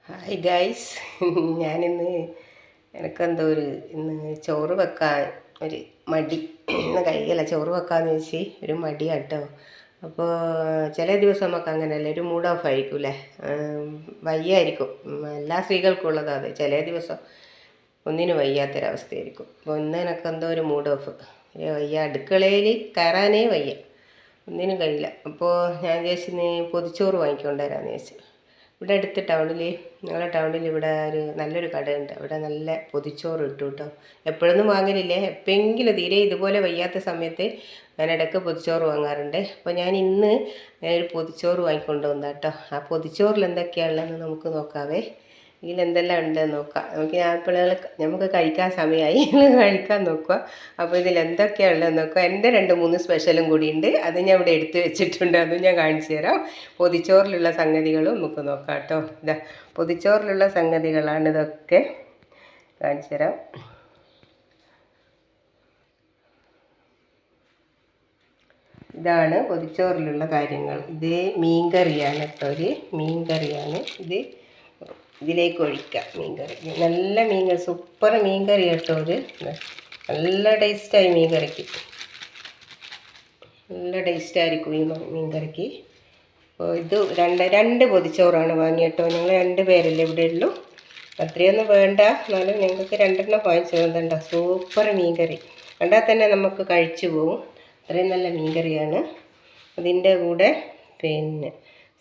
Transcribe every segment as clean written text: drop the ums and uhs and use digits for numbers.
Hi guys. ഞാനിന്ന് ഇന്ന് ചോറ് വെക്കാൻ ഒരു മടി. ഇന്ന് കഴിയില്ല, ചോറ് വെക്കാമെന്ന് വെച്ച് ഒരു മടി കേട്ടോ. അപ്പോൾ ചില ദിവസം നമുക്ക് അങ്ങനെയല്ലേ, ഒരു മൂഡ് ഓഫ് ആയിരിക്കും അല്ലേ, വയ്യായിരിക്കും. എല്ലാ സ്ത്രീകൾക്കും ഉള്ളതാണ് അത്. ചില ദിവസം ഒന്നിനും വയ്യാത്തൊരവസ്ഥയായിരിക്കും. അപ്പോൾ ഇന്ന് എന്തോ ഒരു മൂഡ് ഓഫ് വയ്യ, അടുക്കളയിൽ കയറാനേ വയ്യ, ഒന്നിനും കഴിയില്ല. അപ്പോൾ ഞാൻ വിചാരിച്ചിന്ന് പൊതിച്ചോറ് വാങ്ങിക്കൊണ്ടുവരാമെന്ന് വിചാരിച്ചു. ഇവിടെ അടുത്ത് ഞങ്ങളുടെ ടൗണിൽ ഇവിടെ നല്ലൊരു കടയുണ്ട്. അവിടെ നല്ല പൊതിച്ചോറ് കിട്ടും കേട്ടോ. എപ്പോഴൊന്നും വാങ്ങലില്ലേ, എപ്പോഴെങ്കിലും തീരെ ഇതുപോലെ വയ്യാത്ത സമയത്ത് ഞാൻ ഇടയ്ക്ക് പൊതിച്ചോറ് വാങ്ങാറുണ്ട്. അപ്പോൾ ഞാൻ ഇന്ന് ഒരു പൊതിച്ചോറ് വാങ്ങിക്കൊണ്ട് വന്ന കേട്ടോ. ആ പൊതിച്ചോറിൽ എന്തൊക്കെയാണുള്ളതെന്ന് നമുക്ക് നോക്കാവേ. ഇതിലെന്തെല്ലാം ഉണ്ടെന്ന് നോക്കാം. നമുക്ക് കഴിക്കാൻ സമയമായി, കഴിക്കാൻ നോക്കുക. അപ്പോൾ ഇതിൽ എന്തൊക്കെയാണുള്ളതെന്ന് നോക്കുക. എൻ്റെ 2-3 സ്പെഷ്യലും കൂടി ഉണ്ട്, അത് ഞാൻ ഇവിടെ എടുത്ത് വെച്ചിട്ടുണ്ട്, അതും ഞാൻ കാണിച്ചു തരാം. പൊതിച്ചോറിലുള്ള സംഗതികളും നമുക്ക് നോക്കാം കേട്ടോ. ഇതാ പൊതിച്ചോറിലുള്ള സംഗതികളാണ് ഇതൊക്കെ, കാണിച്ചു തരാം. ഇതാണ് പൊതിച്ചോറിലുള്ള കാര്യങ്ങൾ. ഇത് മീൻകറിയാണ് കേട്ടോ, ഒരു മീൻകറിയാണ് ഇത്. ഇതിലേക്ക് ഒഴിക്കാം മീൻകറി. നല്ല മീൻകറി, സൂപ്പർ മീൻകറി കേട്ടോ. ഇത് നല്ല ടേസ്റ്റായി മീൻകറിക്ക്, നല്ല ടേസ്റ്റായിരിക്കും ഈ മീൻകറിക്ക്. അപ്പോൾ ഇത് രണ്ട് പൊതിച്ചോറാണ് വാങ്ങി കേട്ടോ. ഞങ്ങൾ 2 പേരല്ലേ ഇവിടെ ഉള്ളൂ, അത്രയൊന്നും വേണ്ട, എന്നാലും ഞങ്ങൾക്ക് 2 വാങ്ങിച്ചു തന്നിട്ടുണ്ടോ. സൂപ്പർ മീൻകറി കണ്ടാൽ തന്നെ നമുക്ക് കഴിച്ചു പോകും, അത്രയും നല്ല മീൻകറിയാണ്. അതിൻ്റെ കൂടെ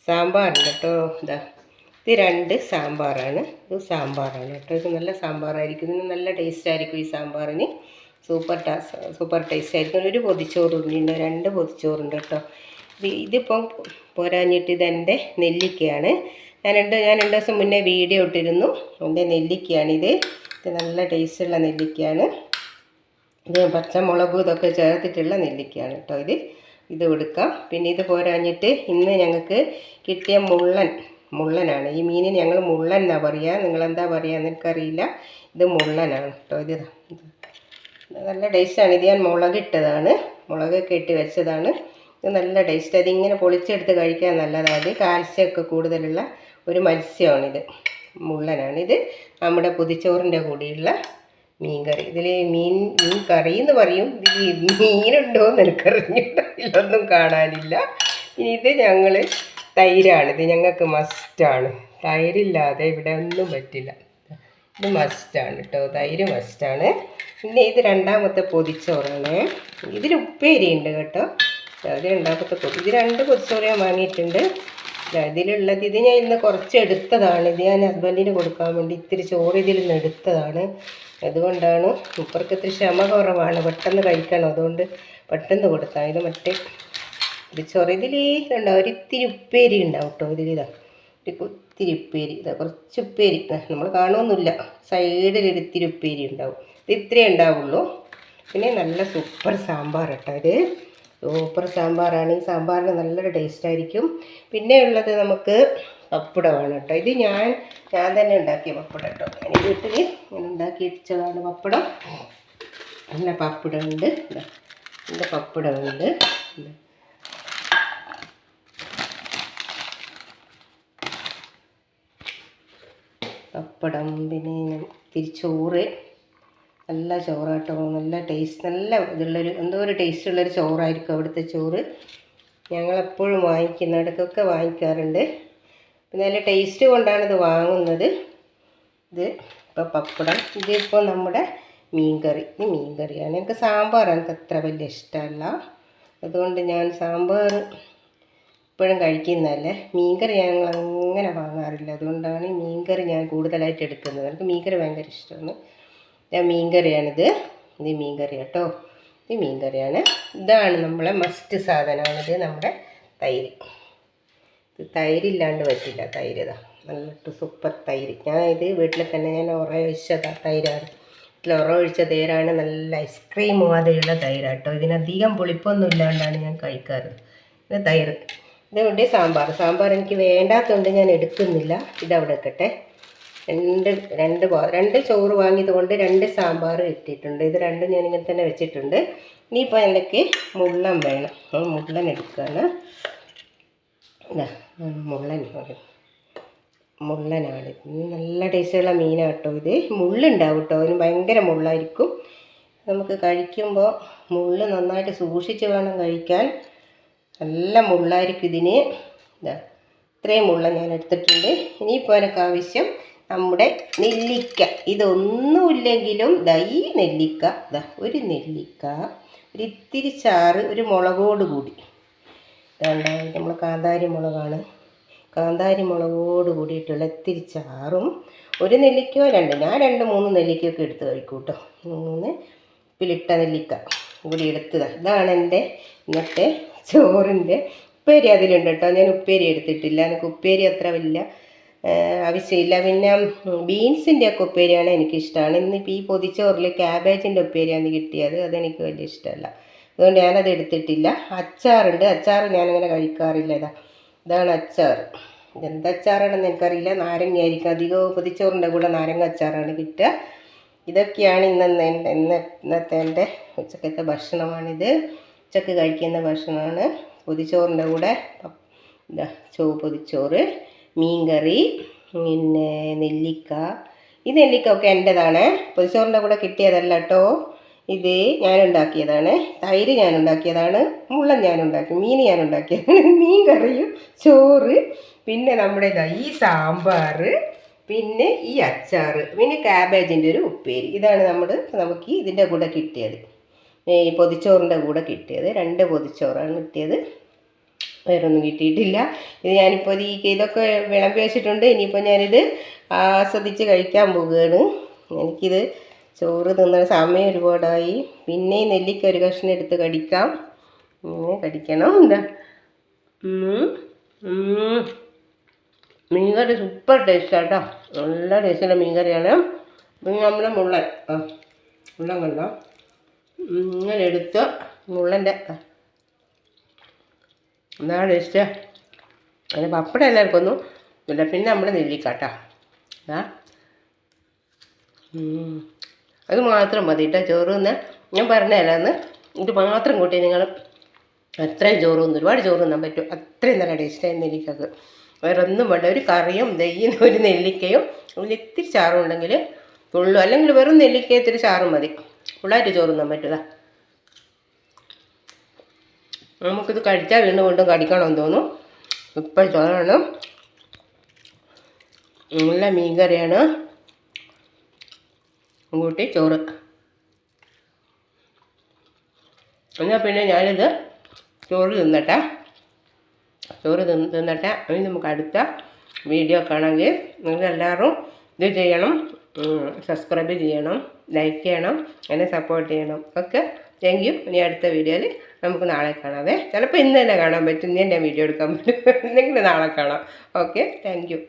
സാമ്പാറുണ്ട് കേട്ടോ. ഇത് 2 സാമ്പാറാണ്. ഇത് സാമ്പാറാണ് കേട്ടോ. ഇത് നല്ല സാമ്പാറായിരിക്കും, ഇതിന് നല്ല ടേസ്റ്റ് ആയിരിക്കും. ഈ സാമ്പാറിന് സൂപ്പർ ടേസ്റ്റ് ആയിരിക്കും. ഒരു പൊതിച്ചോറുണ്ട്, 2 പൊതിച്ചോറുണ്ട് കേട്ടോ. ഇതിപ്പം പോരാഞ്ഞിട്ട് ഇതെൻ്റെ നെല്ലിക്കയാണ്. ഞാൻ 2 ദിവസം മുന്നേ വീഡിയോ ഇട്ടിരുന്നു, എൻ്റെ നെല്ലിക്കയാണിത്. ഇത് നല്ല ടേസ്റ്റുള്ള നെല്ലിക്കയാണ്. ഇത് പച്ചമുളകും ഇതൊക്കെ ചേർത്തിട്ടുള്ള നെല്ലിക്കയാണ് കേട്ടോ. ഇത് കൊടുക്കാം. പിന്നെ ഇത് പോരാഞ്ഞിട്ട് ഇന്ന് ഞങ്ങൾക്ക് കിട്ടിയ മുള്ളനാണ്. ഈ മീനിന് ഞങ്ങൾ മുള്ളൻ എന്നാണ് പറയുക, നിങ്ങളെന്താ പറയുക എന്ന് എനിക്കറിയില്ല. ഇത് മുള്ളനാണ് കേട്ടോ. ഇത് നല്ല ടേസ്റ്റാണ്. ഇത് ഞാൻ മുളകിട്ടതാണ്, മുളകൊക്കെ ഇട്ട് വെച്ചതാണ്. ഇത് നല്ല ടേസ്റ്റ്. അതിങ്ങനെ പൊളിച്ചെടുത്ത് കഴിക്കാൻ നല്ലതാണ്. കാൽസ്യമൊക്കെ കൂടുതലുള്ള ഒരു മത്സ്യമാണിത്, മുള്ളനാണ്. ഇത് നമ്മുടെ പൊതിച്ചോറിൻ്റെ കൂടെയുള്ള മീൻകറി. ഇതിൽ മീൻ കറി എന്ന് പറയും. ഇതിൽ മീനുണ്ടോ എന്ന് എനിക്കറിഞ്ഞില്ല, ഇതിലൊന്നും കാണാനില്ല. ഇനി ഇത് തൈരാണിത്, ഞങ്ങൾക്ക് മസ്റ്റാണ്. തൈരില്ലാതെ ഇവിടെ ഒന്നും പറ്റില്ല. ഇത് മസ്റ്റാണ് കേട്ടോ, തൈര് മസ്റ്റാണ്. പിന്നെ ഇത് 2ാമത്തെ പൊതിച്ചോറാണ്. ഇതിൽ ഉപ്പേരി ഉണ്ട് കേട്ടോ. ഇത് 2ാമത്തെ ഇത് 2 പൊതിച്ചോറ് ഞാൻ വാങ്ങിയിട്ടുണ്ട്. ഇതിലുള്ളത് ഇത് ഞാൻ ഇന്ന് കുറച്ച് എടുത്തതാണ്. ഇത് ഞാൻ ഹസ്ബൻഡിന് കൊടുക്കാൻ വേണ്ടി ഇത്തിരി ചോറ് ഇതിൽ നിന്ന് എടുത്തതാണ്. അതുകൊണ്ടാണ്, ഇപ്പുറത്ത് ഇത്തിരി ക്ഷമ കുറവാണ്, പെട്ടെന്ന് കഴിക്കണം, അതുകൊണ്ട് പെട്ടെന്ന് കൊടുത്താണ്. ഇത് മറ്റേ ചോറ് ഇതിൽ ഒരിത്തിരി ഉപ്പേരി ഉണ്ടാവും കേട്ടോ. ഒത്തിരി ഉപ്പേരി, കുറച്ച് ഉപ്പേരി നമ്മൾ കാണുമൊന്നുമില്ല, സൈഡിലൊരിത്തിരി ഉപ്പേരി ഉണ്ടാവും. ഇത് ഇത്രയേ ഉണ്ടാവുള്ളൂ. പിന്നെ നല്ല സൂപ്പർ സാമ്പാർ കേട്ടോ. ഇത് സൂപ്പർ സാമ്പാറാണ്. ഈ സാമ്പാറിന് നല്ലൊരു ടേസ്റ്റായിരിക്കും. പിന്നെ ഉള്ളത് നമുക്ക് പപ്പടമാണ് കേട്ടോ. ഇത് ഞാൻ തന്നെ ഉണ്ടാക്കിയ പപ്പടം കേട്ടോ. ഞാൻ വീട്ടിൽ ഉണ്ടാക്കി വെച്ചതാണ് പപ്പടം. നല്ല പപ്പടമുണ്ട്, നല്ല പപ്പടമുണ്ട്. പപ്പടം, പിന്നെ തിരിച്ചോറ്, നല്ല ചോറാട്ടോ. നല്ല ടേസ്റ്റ്, നല്ല എന്തോ ഒരു ടേസ്റ്റുള്ളൊരു ചോറായിരിക്കും അവിടുത്തെ ചോറ്. ഞങ്ങളെപ്പോഴും ഇടയ്ക്കൊക്കെ വാങ്ങിക്കാറുണ്ട്. പിന്നെ നല്ല ടേസ്റ്റ് കൊണ്ടാണ് ഇത് വാങ്ങുന്നത്. ഇത് ഇപ്പോൾ പപ്പടം, ഇതിപ്പോൾ നമ്മുടെ മീൻകറി. ഇത് മീൻകറിയാണ്. എനിക്ക് സാമ്പാർ അത്ര വലിയ ഇഷ്ടമല്ല, അതുകൊണ്ട് ഞാൻ സാമ്പാർ എപ്പോഴും കഴിക്കുന്നതല്ലേ. മീൻകറി ഞങ്ങൾ അങ്ങനെ വാങ്ങാറില്ല, അതുകൊണ്ടാണ് മീൻകറി ഞാൻ കൂടുതലായിട്ട് എടുക്കുന്നത്. എനിക്ക് മീൻകറി ഭയങ്കര ഇഷ്ടമാണ്. മീൻകറിയാണിത്. ഇത് മീൻകറി കേട്ടോ, ഇത് മീൻകറിയാണ്. ഇതാണ് നമ്മളെ മസ്റ്റ് സാധനമാണിത്, നമ്മുടെ തൈര്. ഇത് തൈരില്ലാണ്ട് പറ്റില്ല. തൈര് നല്ല സൂപ്പർ തൈര്. ഇത് വീട്ടിൽ തന്നെ ഞാൻ ഒഴിച്ച തൈരാണ്. ഒഴിച്ച തൈരാണ്, നല്ല ഐസ്ക്രീം മാതിരിയുള്ള തൈരാട്ടോ. ഇതിനധികം പുളിപ്പൊന്നും ഇല്ലാണ്ടാണ് ഞാൻ കഴിക്കാറ്. ഇത് തൈര്. ഇതുകൊണ്ട് സാമ്പാർ എനിക്ക് വേണ്ടാത്തതുകൊണ്ട് ഞാൻ എടുക്കുന്നില്ല. ഇതവിടെ വെക്കട്ടെ. 2 ചോറ് വാങ്ങിയത് കൊണ്ട് 2 സാമ്പാർ ഇട്ടിട്ടുണ്ട്. ഇത് 2 ഞാനിങ്ങനെ തന്നെ വെച്ചിട്ടുണ്ട്. ഇനിയിപ്പോൾ എനിക്ക് മുള്ളൻ വേണം, മുള്ളൻ എടുക്കുകയാണ്. മുള്ളൻ മുള്ളനാണ്. നല്ല ടേസ്റ്റുള്ള മീനാണ് കേട്ടോ ഇത്. മുള്ളുണ്ടാവും കേട്ടോ, അതിന് ഭയങ്കര മുള്ളായിരിക്കും. നമുക്ക് കഴിക്കുമ്പോൾ മുള്ള് നന്നായിട്ട് സൂക്ഷിച്ച് വേണം കഴിക്കാൻ. നല്ല മുള്ളായിരിക്കും ഇതിന്. ഇതാ ഇത്രയും മുള്ള ഞാൻ എടുത്തിട്ടുണ്ട്. ഇനിയിപ്പോൾ എനിക്ക് ആവശ്യം നമ്മുടെ നെല്ലിക്ക. ഇതൊന്നുമില്ലെങ്കിലും ഈ നെല്ലിക്ക, ഒരു നെല്ലിക്ക, ഒരു ഇത്തിരി ചാറ്, ഒരു മുളകോട് കൂടി. ഇതാണ്ട് നമ്മൾ കാന്താരി മുളകാണ്, കാന്താരി മുളകോട് കൂടിയിട്ടുള്ള ഇത്തിരി ചാറും, ഒരു നെല്ലിക്കയോ ഞാൻ 2-3 നെല്ലിക്കയൊക്കെ എടുത്ത് കഴിക്കും കേട്ടോ. 3 ഉപ്പിലിട്ട നെല്ലിക്ക കൂടി എടുത്തതാണ്. ഇതാണ് എൻ്റെ ഇന്നത്തെ ചോറിൻ്റെ. ഉപ്പേരി അതിലുണ്ട് കേട്ടോ, ഞാൻ ഉപ്പേരി എടുത്തിട്ടില്ല. എനിക്ക് ഉപ്പേരി അത്ര വലിയ ആവശ്യമില്ല. പിന്നെ ബീൻസിൻ്റെ ഒക്കെ ഉപ്പേരിയാണ് എനിക്കിഷ്ടമാണ്. ഇന്നിപ്പോൾ ഈ പൊതിച്ചോറിൽ ക്യാബേജിൻ്റെ ഉപ്പേരിയാണ് കിട്ടിയത്, അതെനിക്ക് വലിയ ഇഷ്ടമല്ല, അതുകൊണ്ട് ഞാനത് എടുത്തിട്ടില്ല. അച്ചാറുണ്ട്, അച്ചാർ ഞാനങ്ങനെ കഴിക്കാറില്ല. ഇതാണ് അച്ചാർ. ഇതെന്ത് അച്ചാറാണെന്ന് എനിക്കറിയില്ല. നാരങ്ങയായിരിക്കും അധികവും. പൊതിച്ചോറിൻ്റെ കൂടെ നാരങ്ങ അച്ചാറാണ് കിട്ടുക. ഇതൊക്കെയാണ് ഇന്നത്തെ എൻ്റെ ഉച്ചക്കത്തെ ഭക്ഷണമാണിത്. ഉച്ചക്ക് കഴിക്കുന്ന ഭക്ഷണമാണ്. പൊതിച്ചോറിൻ്റെ കൂടെ പൊതിച്ചോറ്, മീൻകറി, പിന്നെ നെല്ലിക്ക. ഈ നെല്ലിക്ക ഒക്കെ എൻ്റെതാണ്, പൊതിച്ചോറിൻ്റെ കൂടെ കിട്ടിയതല്ല കേട്ടോ. ഇത് ഞാനുണ്ടാക്കിയതാണ്. തൈര് ഞാനുണ്ടാക്കിയതാണ്. മുള്ളൻ ഞാനുണ്ടാക്കി, മീൻ ഞാനുണ്ടാക്കിയതാണ്. മീൻ കറിയും ചോറ്, പിന്നെ നമ്മുടെ ഈ സാമ്പാർ, പിന്നെ ഈ അച്ചാർ, പിന്നെ ക്യാബേജിൻ്റെ ഒരു ഉപ്പേരി. ഇതാണ് നമുക്ക് ഇതിൻ്റെ കൂടെ കിട്ടിയത്, ഈ പൊതിച്ചോറിൻ്റെ കൂടെ കിട്ടിയത്. 2 പൊതിച്ചോറാണ് കിട്ടിയത്, വേറൊന്നും കിട്ടിയിട്ടില്ല. ഇത് ഞാനിപ്പോൾ ഇതൊക്കെ വിളമ്പി വെച്ചിട്ടുണ്ട്. ഇനിയിപ്പോൾ ഞാനിത് ആസ്വദിച്ച് കഴിക്കാൻ പോവുകയാണ്. എനിക്കിത് ചോറ് തിന്ന സമയം ഒരുപാടായി. പിന്നെ നെല്ലിക്ക ഒരു കഷ്ണം എടുത്ത് കടിക്കാം. ഇങ്ങനെ കടിക്കണം. മീൻകറി സൂപ്പർ ടേസ്റ്റാണ് കേട്ടോ, നല്ല ടേസ്റ്റുള്ള മീൻകറിയാണ്. പിന്നെ നമ്മുടെ മുള്ളൻ കണ്ടോ, ഇങ്ങനെ എടുത്ത് മുള്ളൻ്റെ എന്താ ടേസ്റ്റ്. അതിന് പപ്പടം എല്ലാവർക്കും ഒന്നും ഇല്ല. പിന്നെ നമ്മുടെ നെല്ലിക്ക കേട്ടോ, അത് മാത്രം മതി കേട്ടോ ചോറ് തിന്ന്. ഞാൻ പറഞ്ഞതല്ലാന്ന്, ഇത് മാത്രം കൂട്ടി നിങ്ങൾ അത്രയും ചോറ് തിന്നും, ഒരുപാട് ചോറ് തിന്നാൻ പറ്റും. അത്രയും നല്ല ടേസ്റ്റായി നെല്ലിക്കക്ക്. വേറെ ഒന്നും വേണ്ട, ഒരു കറിയും ഒരു നെല്ലിക്കയും അതിൽ ഇത്തിരി ചാറും ഉണ്ടെങ്കിൽ ഫുള്ളും, അല്ലെങ്കിൽ വെറും നെല്ലിക്ക ഇത്തിരി ചാറും മതി, ഫുള്ളായിട്ട് ചോറ് തിന്നാൻ പറ്റുക. നമുക്കിത് കഴിച്ചാൽ വീണ്ടും കടിക്കണമെന്ന് തോന്നും. ഇപ്പം ചോറാണ്, നല്ല മീൻകറിയാണ് കൂട്ടി ചോറ്. എന്നാൽ പിന്നെ ഞാനിത് ചോറ് തിന്നട്ടെ. ഇനി നമുക്ക് അടുത്ത വീഡിയോ കാണാമെങ്കിൽ നിങ്ങളെല്ലാവരും ഇത് ചെയ്യണം, സബ്സ്ക്രൈബ് ചെയ്യണം, ലൈക്ക് ചെയ്യണം, എന്നെ സപ്പോർട്ട് ചെയ്യണം. Okay, thank you. ഇനി അടുത്ത വീഡിയോയിൽ നമുക്ക് നാളെ കാണാവേ. ചിലപ്പോൾ ഇന്ന് തന്നെ കാണാൻ പറ്റും, ഇന്ന് തന്നെ വീഡിയോ എടുക്കാൻ പറ്റും, അല്ലെങ്കിൽ നാളെ കാണാം. Okay, thank you.